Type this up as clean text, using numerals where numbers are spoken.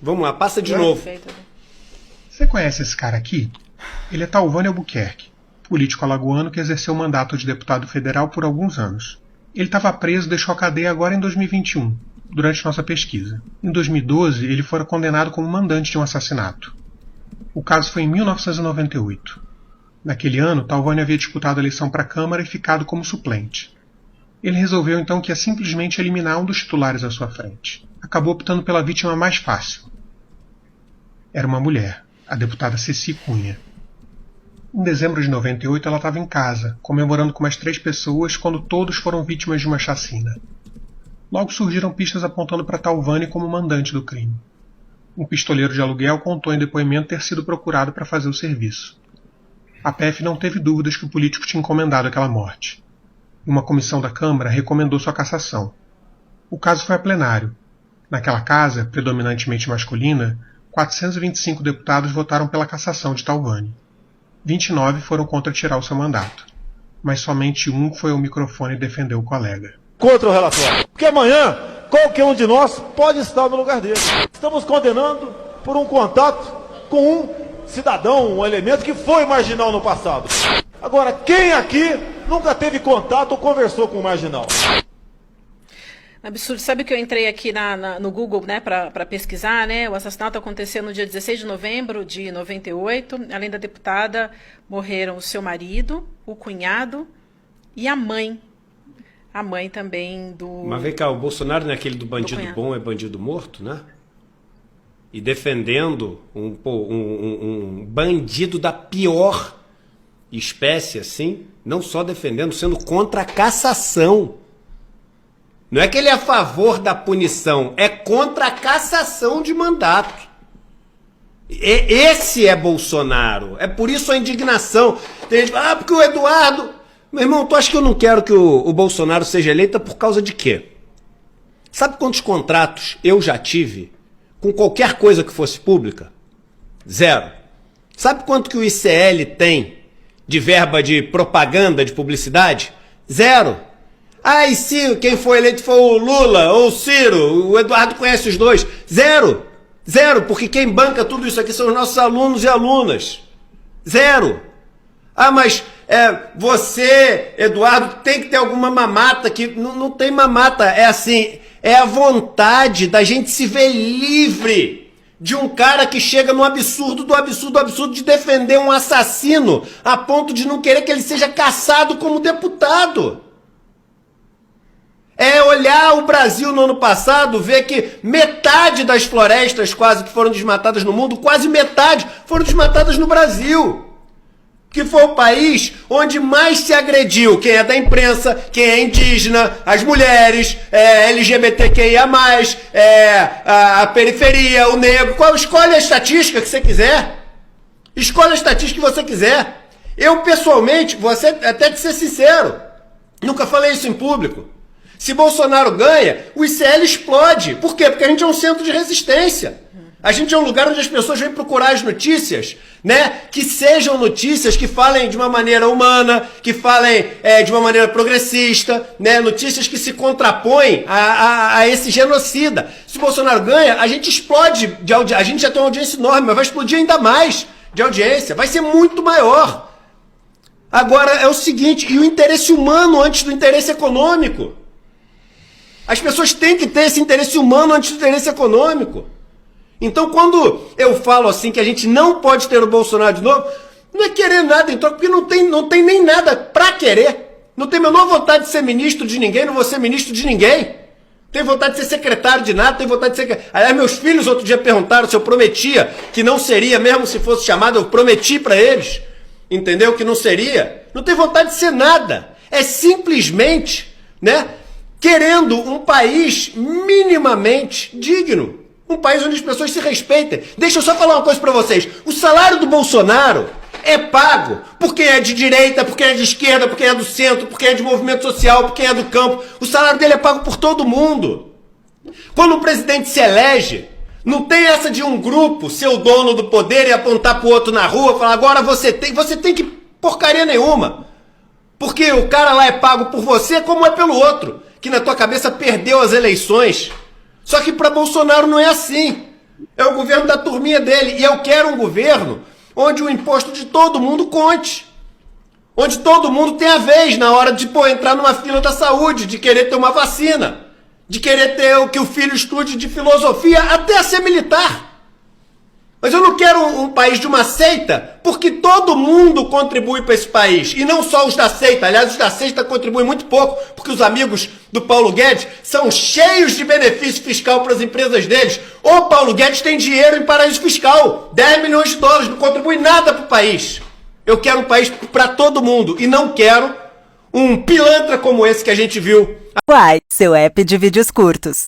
Vamos lá, passa de novo. Você conhece esse cara aqui? Ele é Talvânio Albuquerque, político alagoano que exerceu o mandato de deputado federal por alguns anos. Ele estava preso e deixou a cadeia agora em 2021, durante nossa pesquisa. Em 2012, ele fora condenado como mandante de um assassinato. O caso foi em 1998. Naquele ano, Talvânio havia disputado a eleição para a Câmara e ficado como suplente. Ele resolveu então que ia simplesmente eliminar um dos titulares à sua frente. Acabou optando pela vítima mais fácil. Era uma mulher, a deputada Ceci Cunha. Em dezembro de 98, ela estava em casa, comemorando com mais 3 pessoas quando todos foram vítimas de uma chacina. Logo surgiram pistas apontando para Talvânio como mandante do crime. Um pistoleiro de aluguel contou em depoimento ter sido procurado para fazer o serviço. A PF não teve dúvidas que o político tinha encomendado aquela morte. Uma comissão da Câmara recomendou sua cassação. O caso foi a plenário. Naquela casa, predominantemente masculina, 425 deputados votaram pela cassação de Talvânio. 29 foram contra tirar o seu mandato. Mas somente um foi ao microfone e defendeu o colega. Contra o relatório. Porque amanhã, qualquer um de nós pode estar no lugar dele. Estamos condenando por um contato com um cidadão, um elemento que foi marginal no passado. Agora, quem aqui nunca teve contato ou conversou com um marginal? Absurdo. Sabe que eu entrei aqui no Google, né, para pesquisar, né? O assassinato aconteceu no dia 16 de novembro de 98. Além da deputada, morreram o seu marido, o cunhado e a mãe. A mãe também do... Mas vem cá, o Bolsonaro não é aquele do bandido bom é bandido morto, né? E defendendo um bandido da pior espécie, assim, não só defendendo, sendo contra a cassação. Não é que ele é a favor da punição, é contra a cassação de mandato. Esse é Bolsonaro. É por isso a indignação. Tem gente que fala, porque o Eduardo... Meu irmão, tu acha que eu não quero que o Bolsonaro seja eleito por causa de quê? Sabe quantos contratos eu já tive com qualquer coisa que fosse pública? 0. Sabe quanto que o ICL tem de verba de propaganda, de publicidade? 0. Ah, e se quem foi eleito foi o Lula ou o Ciro, o Eduardo conhece os dois? 0. 0, porque quem banca tudo isso aqui são os nossos alunos e alunas. 0. Ah, mas você, Eduardo, tem que ter alguma mamata que não tem mamata. É assim, é a vontade da gente se ver livre de um cara que chega no absurdo do absurdo do absurdo de defender um assassino a ponto de não querer que ele seja cassado como deputado. É olhar o Brasil no ano passado, ver que metade das florestas quase que foram desmatadas no mundo, quase metade foram desmatadas no Brasil. Que foi o país onde mais se agrediu quem é da imprensa, quem é indígena, as mulheres, LGBTQIA+, a periferia, o negro. Escolhe a estatística que você quiser. Escolhe a estatística que você quiser. Eu, pessoalmente, vou até te ser sincero, nunca falei isso em público. Se Bolsonaro ganha, o ICL explode. Por quê? Porque a gente é um centro de resistência. A gente é um lugar onde as pessoas vêm procurar as notícias, né? Que sejam notícias que falem de uma maneira humana, que falem de uma maneira progressista, né? Notícias que se contrapõem a esse genocida. Se o Bolsonaro ganha, a gente explode de audiência. A gente já tem uma audiência enorme, mas vai explodir ainda mais de audiência. Vai ser muito maior. Agora é o seguinte, e o interesse humano antes do interesse econômico? As pessoas têm que ter esse interesse humano antes do interesse econômico. Então, quando eu falo assim que a gente não pode ter o Bolsonaro de novo, não é querer nada em troca, porque não tem nem nada pra querer. Não tenho a menor vontade de ser ministro de ninguém, não vou ser ministro de ninguém. Tenho vontade de ser secretário de nada, tenho vontade de ser... Aliás, meus filhos outro dia perguntaram se eu prometia que não seria, mesmo se fosse chamado, eu prometi pra eles, entendeu? Que não seria. Não tenho vontade de ser nada. É simplesmente, né, querendo um país minimamente digno. Um país onde as pessoas se respeitem. Deixa eu só falar uma coisa pra vocês. O salário do Bolsonaro é pago por quem é de direita, por quem é de esquerda, por quem é do centro, por quem é de movimento social, por quem é do campo. O salário dele é pago por todo mundo. Quando o presidente se elege, não tem essa de um grupo ser o dono do poder e apontar pro outro na rua e falar, agora você tem que porcaria nenhuma. Porque o cara lá é pago por você como é pelo outro, que na tua cabeça perdeu as eleições. Só que para Bolsonaro não é assim. É o governo da turminha dele. E eu quero um governo onde o imposto de todo mundo conte. Onde todo mundo tem a vez na hora de entrar numa fila da saúde, de querer ter uma vacina, de querer ter que o filho estude de filosofia, até ser militar. Mas eu não quero um país de uma seita, porque todo mundo contribui para esse país. E não só os da seita. Aliás, os da seita contribuem muito pouco, porque os amigos do Paulo Guedes são cheios de benefício fiscal para as empresas deles. O Paulo Guedes tem dinheiro em paraíso fiscal. 10 milhões de dólares, não contribui nada para o país. Eu quero um país para todo mundo. E não quero um pilantra como esse que a gente viu. Uai, seu app de vídeos curtos.